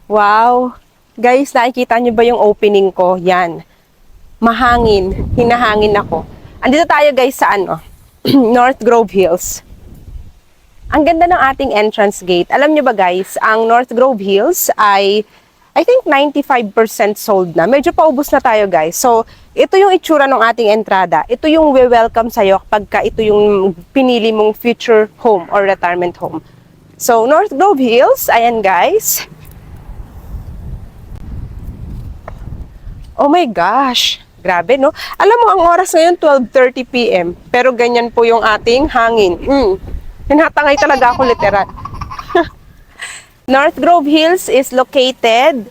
Wow! Guys, nakikita nyo ba yung opening ko? Yan. Mahangin. Hinahangin ako. Andito tayo guys sa North Grove Hills. Ang ganda ng ating entrance gate. Alam nyo ba guys, ang North Grove Hills ay I think 95% sold na. Medyo paubos na tayo guys. So, ito yung itsura ng ating entrada. Ito yung we-welcome sa'yo pagka ito yung pinili mong future home or retirement home. So, North Grove Hills, ayan guys. Oh my gosh, grabe no? Alam mo, ang oras ngayon 12:30 PM, pero ganyan po yung ating hangin. Hinatangay talaga ako literal. North Grove Hills is located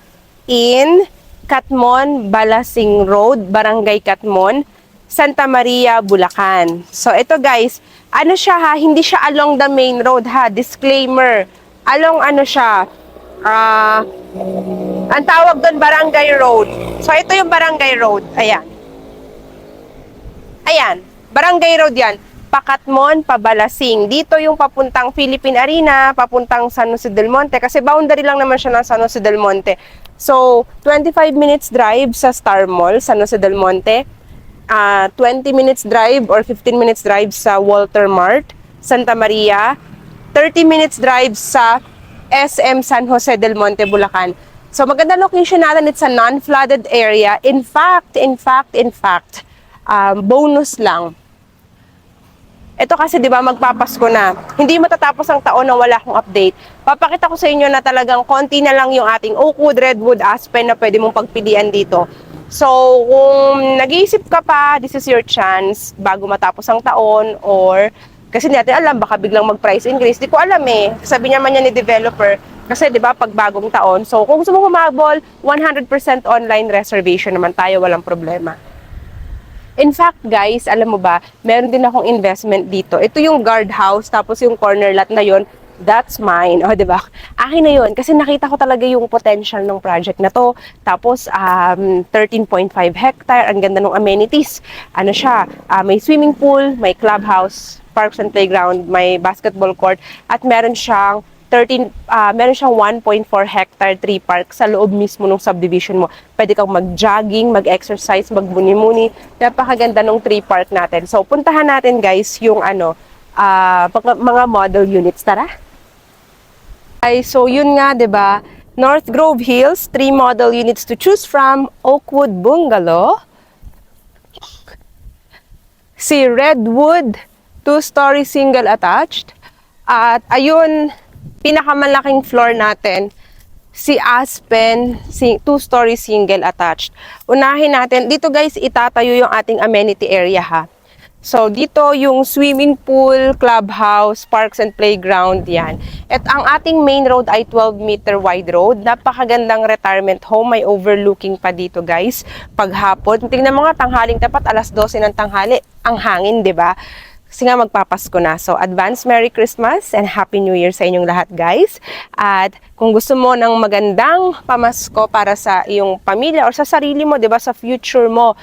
in Catmon, Balasing Road, Barangay Catmon, Santa Maria, Bulacan. So ito guys, ano siya ha, hindi siya along the main road ha, disclaimer. Along ano siya, ang tawag doon Barangay Road. So ito yung Barangay Road, ayan. Ayan, Barangay Road yan. Pakatmon, Pabalasing. Dito yung papuntang Philippine Arena, papuntang San Jose del Monte. Kasi boundary lang naman siya ng San Jose del Monte. So, 25 minutes drive sa Star Mall, San Jose del Monte. 20 minutes drive or 15 minutes drive sa Walter Mart, Santa Maria. 30 minutes drive sa SM San Jose del Monte, Bulacan. So, maganda location natin. It's a non-flooded area. In fact, bonus lang. Ito kasi 'di ba magpapasko na. Hindi matatapos ang taon na wala akong update. Papakita ko sa inyo na talagang konti na lang yung ating oakwood, redwood, aspen na pwede mong pagpilian dito. So, kung nag-iisip ka pa, this is your chance bago matapos ang taon or kasi hindi natin alam baka biglang mag-price increase. Di ko alam eh. Sabi niya man yan ni developer kasi 'di ba pag bagong taon. So, kung gusto mo humabol, 100% online reservation naman tayo, walang problema. In fact, guys, alam mo ba, meron din akong investment dito. Ito yung guardhouse, tapos yung corner lot na yon, that's mine. O, diba? Akin na yun. Kasi nakita ko talaga yung potential ng project na to. Tapos, 13.5 hectare. Ang ganda ng amenities. Ano siya? May swimming pool, may clubhouse, parks and playground, may basketball court, at meron siyang 1.4 hectare tree park sa loob mismo ng subdivision mo. Pwede kang mag-jogging, mag-exercise, magmuni-muni. Napakaganda ng tree park natin. So, puntahan natin guys yung mga model units. Tara! Ay, so yun nga, 'di ba? North Grove Hills, 3 model units to choose from. Oakwood Bungalow. Si Redwood, 2-story single attached. At ayun, pinakamalaking floor natin, si Aspen, 2-story single attached. Unahin natin, dito guys, itatayo yung ating amenity area ha. So, dito yung swimming pool, clubhouse, parks and playground, yan. At ang ating main road ay 12-meter wide road. Napakagandang retirement home, may overlooking pa dito guys. Paghapon, tingnan mo nga, tanghaling tapat, alas 12 ng tanghali, ang hangin, di ba? Kasi nga magpapasko na. So, advance Merry Christmas and Happy New Year sa inyong lahat, guys. At kung gusto mo ng magandang pamasko para sa iyong pamilya or sa sarili mo, 'di ba, sa future mo,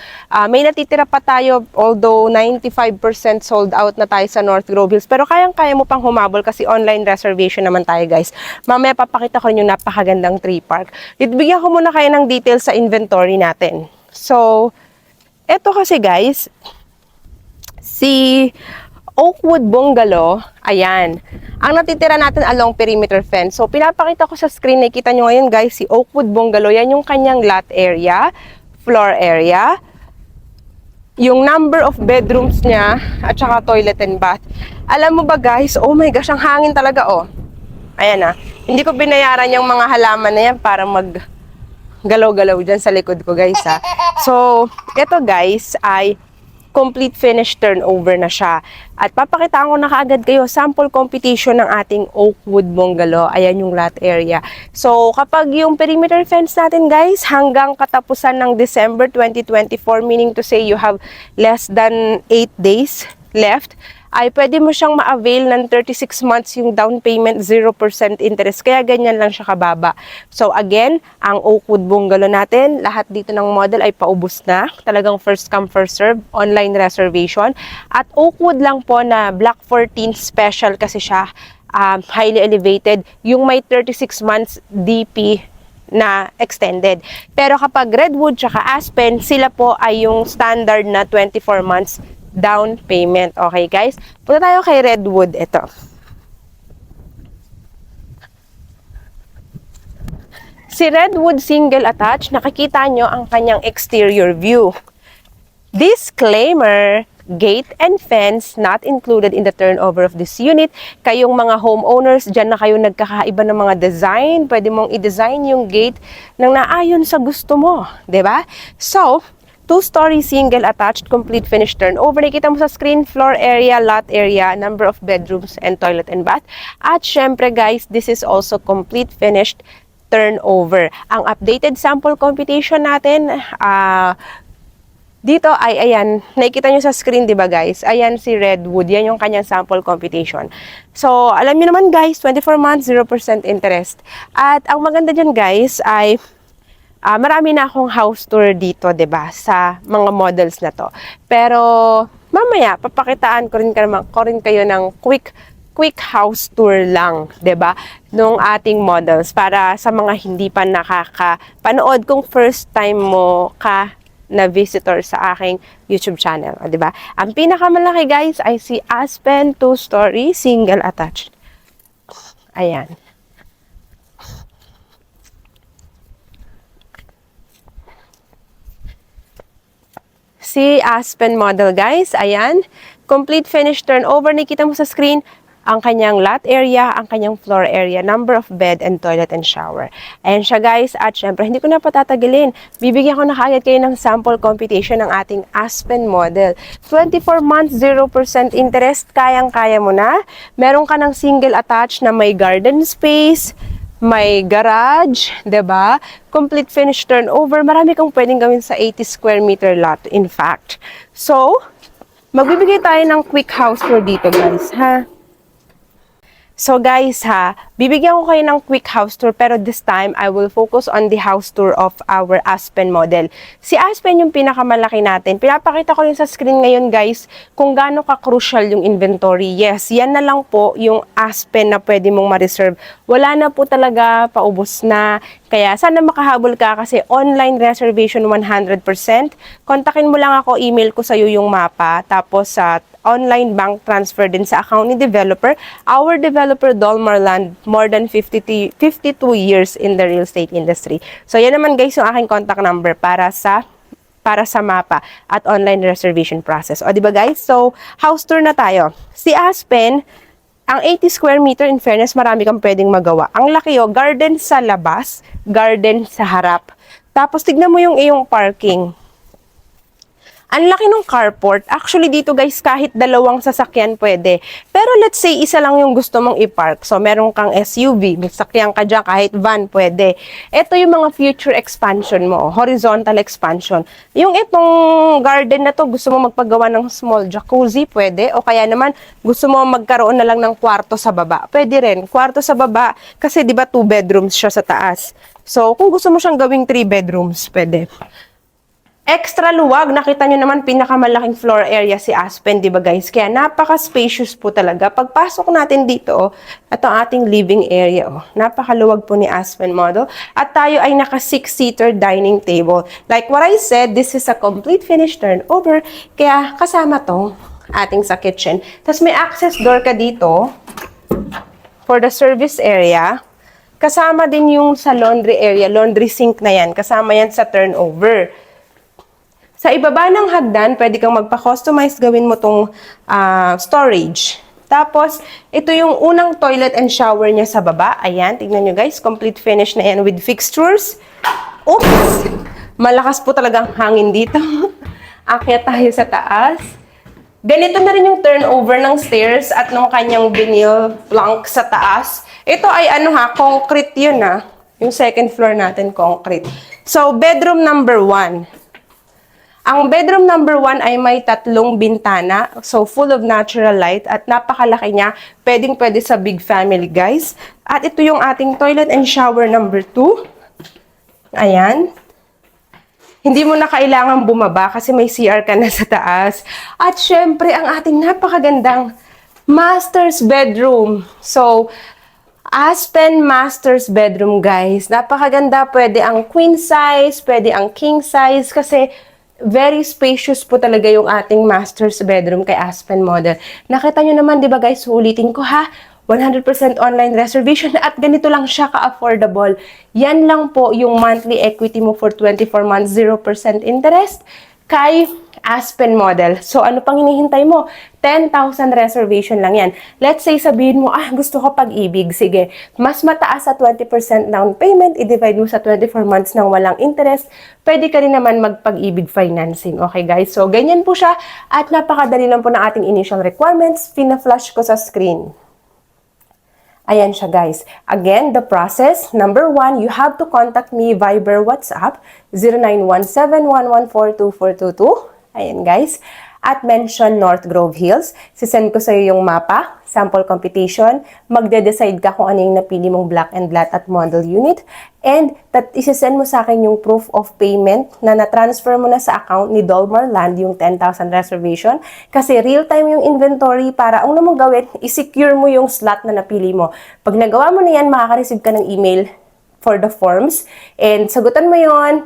may natitira pa tayo, although 95% sold out na tayo sa North Grove Hills. Pero kayang-kaya mo pang humabol kasi online reservation naman tayo, guys. Mamaya papakita ko yung napakagandang tree park. Bigyan ko muna kayo ng details sa inventory natin. So, eto kasi, guys, si Oakwood Bungalow, ayan. Ang natitira natin along perimeter fence. So, pinapakita ko sa screen, nakikita nyo ngayon guys, si Oakwood Bungalow, yan yung kanyang lot area, floor area, yung number of bedrooms niya, at saka toilet and bath. Alam mo ba guys, oh my gosh, ang hangin talaga oh. Ayan hindi ko binayaran yung mga halaman na yan para galaw-galaw dyan sa likod ko guys ha. So, ito guys ay complete finished turnover na siya. At papakitaan ko na kaagad kayo sample competition ng ating Oakwood Bungalow. Ayan yung lot area. So, kapag yung perimeter fence natin guys, hanggang katapusan ng December 2024, meaning to say you have less than 8 days left, ay pwede mo siyang ma-avail ng 36 months yung down payment, 0% interest. Kaya ganyan lang siya kababa. So again, ang Oakwood Bungalow natin, lahat dito ng model ay paubos na. Talagang first come, first serve, online reservation. At Oakwood lang po na Block 14 special kasi siya, highly elevated. Yung may 36 months DP na extended. Pero kapag Redwood tsaka Aspen, sila po ay yung standard na 24 months down payment. Okay guys? Punta tayo kay Redwood. Ito. Si Redwood single attached, nakikita nyo ang kanyang exterior view. Disclaimer, gate and fence not included in the turnover of this unit. Kayong mga homeowners, dyan na kayo nagkakaiba ng mga design. Pwede mong i-design yung gate nang naayon sa gusto mo. 'Di ba? So, 2-story single attached, complete finished turnover. Nakita mo sa screen, floor area, lot area, number of bedrooms, and toilet and bath. At syempre guys, this is also complete finished turnover. Ang updated sample computation natin, dito ay, ayan, nakikita nyo sa screen, di ba guys? Ayan si Redwood, yan yung kanyang sample computation. So, alam nyo naman guys, 24 months, 0% interest. At ang maganda dyan guys ay, marami na akong house tour dito, di ba? Sa mga models na to. Pero, mamaya, papakitaan ko rin kayo ng quick house tour lang, 'di ba? Nung ating models para sa mga hindi pa nakakapanood kung first time mo ka na visitor sa aking YouTube channel, 'di ba? Ang pinakamalaki guys ay si Aspen 2-story single attached. Ayan. Si Aspen model guys, ayan. Complete finished turnover, nakita mo sa screen ang kanyang lot area, ang kanyang floor area, number of bed and toilet and shower. Ayan siya guys, at syempre hindi ko na patatagalin. Bibigyan ko na kaagad kayo ng sample computation ng ating Aspen model. 24 months, 0% interest, kayang-kaya mo na. Meron ka ng single attached na may garden space, may garage, 'di ba? Complete finished turnover. Marami kang pwedeng gawin sa 80 square meter lot in fact. So, magbibigay tayo ng quick house tour dito guys, ha? So guys ha, bibigyan ko kayo ng quick house tour pero this time I will focus on the house tour of our Aspen model. Si Aspen yung pinakamalaki natin. Pinapakita ko rin sa screen ngayon guys kung gaano ka-crucial yung inventory. Yes, yan na lang po yung Aspen na pwede mong ma-reserve. Wala na po talaga, paubos na. Kaya sana makahabol ka kasi online reservation 100%. Kontakin mo lang ako, email ko sa'yo yung mapa. Tapos sa online bank transfer din sa account ni developer. Our developer, Dolmarland, more than 52 years in the real estate industry. So, yan naman guys yung aking contact number para sa mapa at online reservation process. O, di ba guys? So, house tour na tayo. Si Aspen, ang 80 square meter, in fairness, marami kang pwedeng magawa. Ang laki garden sa labas, garden sa harap. Tapos, tignan mo yung iyong parking. Ang laki ng carport. Actually, dito guys, kahit dalawang sasakyan pwede. Pero let's say, isa lang yung gusto mong i-park. So, meron kang SUV, may sakyan ka dyan, kahit van pwede. Ito yung mga future expansion mo, horizontal expansion. Yung itong garden na to, gusto mo magpagawa ng small jacuzzi, pwede. O kaya naman, gusto mo magkaroon na lang ng kwarto sa baba. Pwede rin, kwarto sa baba. Kasi di ba 2 bedrooms siya sa taas. So, kung gusto mo siyang gawing 3 bedrooms, pwede. Extra luwag, nakita nyo naman pinakamalaking floor area si Aspen, di ba guys? Kaya napaka-spacious po talaga. Pagpasok natin dito, ito ang ating living area. Napakaluwag po ni Aspen model. At tayo ay naka 6-seater dining table. Like what I said, this is a complete finished turnover. Kaya kasama to ating sa kitchen. Tapos may access door ka dito for the service area. Kasama din yung sa laundry area, laundry sink na yan. Kasama yan sa turnover. Sa ibaba ng hagdan, pwede kang magpa-customize, gawin mo tong storage. Tapos, ito yung unang toilet and shower niya sa baba. Ayan, tignan nyo guys, complete finish na yan with fixtures. Oops! Malakas po talagang hangin dito. Akyat tayo sa taas. Ganito na rin yung turnover ng stairs at ng kanyang vinyl plank sa taas. Ito ay concrete yun Yung second floor natin, concrete. So, bedroom number 1. Ang bedroom number 1 ay may 3 bintana, so full of natural light at napakalaki niya. Pwedeng-pwede sa big family, guys. At ito yung ating toilet and shower number 2. Ayan. Hindi mo na kailangan bumaba kasi may CR ka na sa taas. At syempre, ang ating napakagandang master's bedroom. So, Aspen Master's Bedroom, guys. Napakaganda. Pwede ang queen size, pwede ang king size kasi very spacious po talaga yung ating master's bedroom kay Aspen model. Nakita nyo naman, di ba guys, ulitin ko ha, 100% online reservation at ganito lang siya ka-affordable. Yan lang po yung monthly equity mo for 24 months, 0% interest kay Aspen model. So, ano pang hinihintay mo? 10,000 reservation lang yan. Let's say, sabihin mo, gusto ko pag-ibig. Sige, mas mataas sa 20% down payment, i-divide mo sa 24 months ng walang interest, pwede ka rin naman magpag-ibig financing. Okay, guys? So, ganyan po siya. At napakadali lang po ng ating initial requirements. Pina-flash ko sa screen. Ayan siya, guys. Again, the process, number 1, you have to contact me Viber WhatsApp 0917-114-2422. Ayan, guys. At mention North Grove Hills. Sisend ko sa'yo yung mapa, sample computation. Magde-decide ka kung ano yung napili mong block and lot at model unit. And isisend mo sa akin yung proof of payment na na-transfer mo na sa account ni Dolmar Land, yung 10,000 reservation. Kasi real-time yung inventory para ang mong gawin, i-secure mo yung slot na napili mo. Pag nagawa mo na yan, makaka-receive ka ng email for the forms. And sagutan mo yon.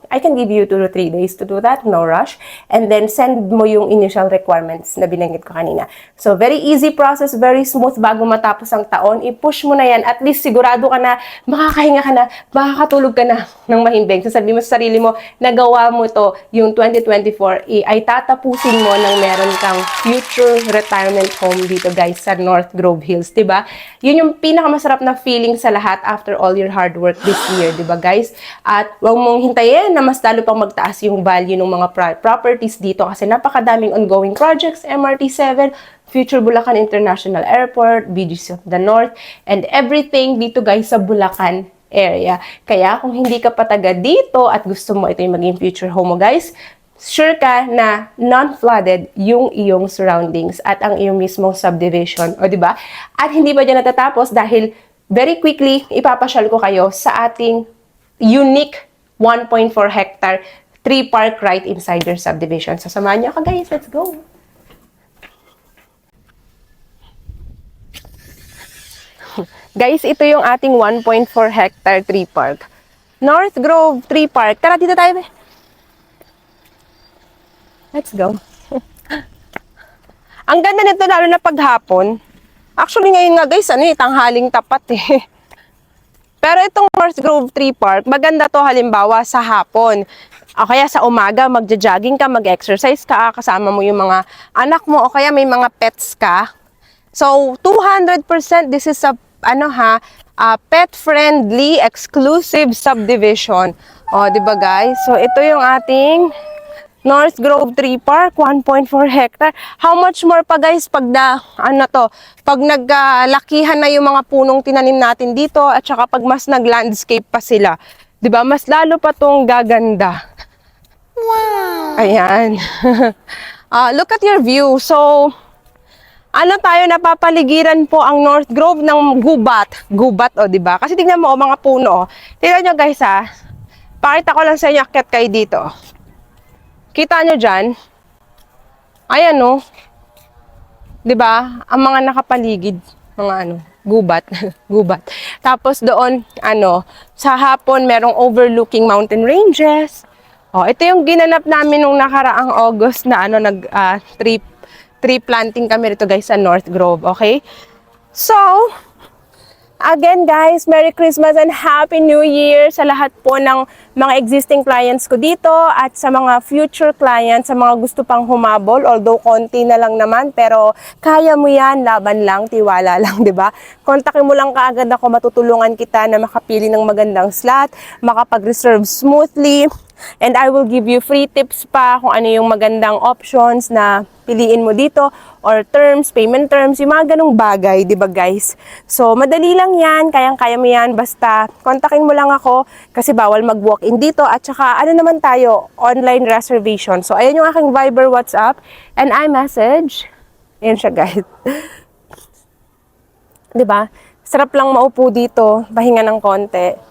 I can give you 2 to 3 days to do that, no rush. And then send mo yung initial requirements na binanggit ko kanina. So, very easy process, very smooth bago matapos ang taon. I-push mo na yan. At least sigurado ka na, makakahinga ka na, makakatulog ka na ng mahimbing. Sasabihin mo sa sarili mo, nagawa mo to yung 2024, ay tatapusin mo nang meron kang future retirement home dito, guys, sa North Grove Hills, diba? Yun yung pinakamasarap na feeling sa lahat after all your hard work this year, diba, guys? At huwag mong hintayin na mas lalo pang magtaas yung value ng mga properties dito kasi napakadaming ongoing projects, MRT7, Future Bulacan International Airport, BGC of the North, and everything dito, guys, sa Bulacan area. Kaya kung hindi ka pa taga dito at gusto mo ito yung maging future home mo, guys, sure ka na non-flooded yung iyong surroundings at ang iyong mismong subdivision, o diba? At hindi pa dyan natatapos dahil very quickly ipapasyal ko kayo sa ating unique 1.4 hectare 3 park right inside your subdivision. So, samahan niyo ako, guys. Let's go! Guys, ito yung ating 1.4 hectare 3 park. North Grove 3 Park. Tara, dito tayo. Let's go. Ang ganda nito, lalo na paghapon. Actually, ngayon nga, guys, tanghaling tapat eh. Pero itong North Grove 3 Park, maganda to halimbawa sa hapon. O kaya sa umaga, magja-jogging ka, mag-exercise ka, kasama mo yung mga anak mo, o kaya may mga pets ka. So, 200% this is a, pet-friendly, exclusive subdivision. O, di ba guys? So, ito yung ating North Grove 3 Park, 1.4 hectare. How much more pa, guys, pag pag naglakihan na yung mga punong tinanim natin dito at saka pag mas nag-landscape pa sila. 'Di ba? Mas lalo pa tong gaganda. Wow. Ayan. Look at your view. So, napapaligiran po ang North Grove ng gubat. Gubat, 'di ba? Kasi tingnan mo, mga puno. Tingnan nyo, guys, ha. Pakita ko lang sa inyo, akyat kayo dito. Kita nyo dyan? Ayan, no? Diba? Ang mga nakapaligid, mga gubat. Gubat. Tapos doon, sa hapon, merong overlooking mountain ranges. Ito yung ginanap namin nung nakaraang August na, tree planting kami rito, guys, sa North Grove, okay? So, again, guys, Merry Christmas and Happy New Year sa lahat po ng mga existing clients ko dito at sa mga future clients, sa mga gusto pang humabol, although konti na lang naman, pero kaya mo yan, laban lang, tiwala lang, di ba? Kontakin mo lang kaagad ako, matutulungan kita na makapili ng magandang slot, makapag-reserve smoothly, and I will give you free tips pa kung ano yung magandang options na piliin mo dito or terms, payment terms, yung mga ganong bagay, di ba guys? So, madali lang yan, kayang-kaya mo yan, basta kontakin mo lang ako kasi bawal mag-walk-in dito at saka naman tayo, online reservation. So, ayan yung aking Viber, WhatsApp, and iMessage. Ayan siya, guys. Di ba? Sarap lang maupo dito, pahinga ng konti.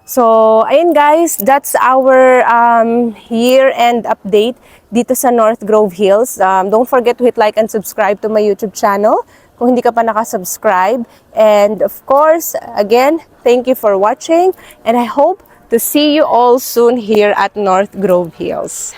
So, ayun guys, that's our year-end update dito sa North Grove Hills. Don't forget to hit like and subscribe to my YouTube channel. kung hindi ka pa nakasubscribe. And of course, again, thank you for watching. And I hope to see you all soon here at North Grove Hills.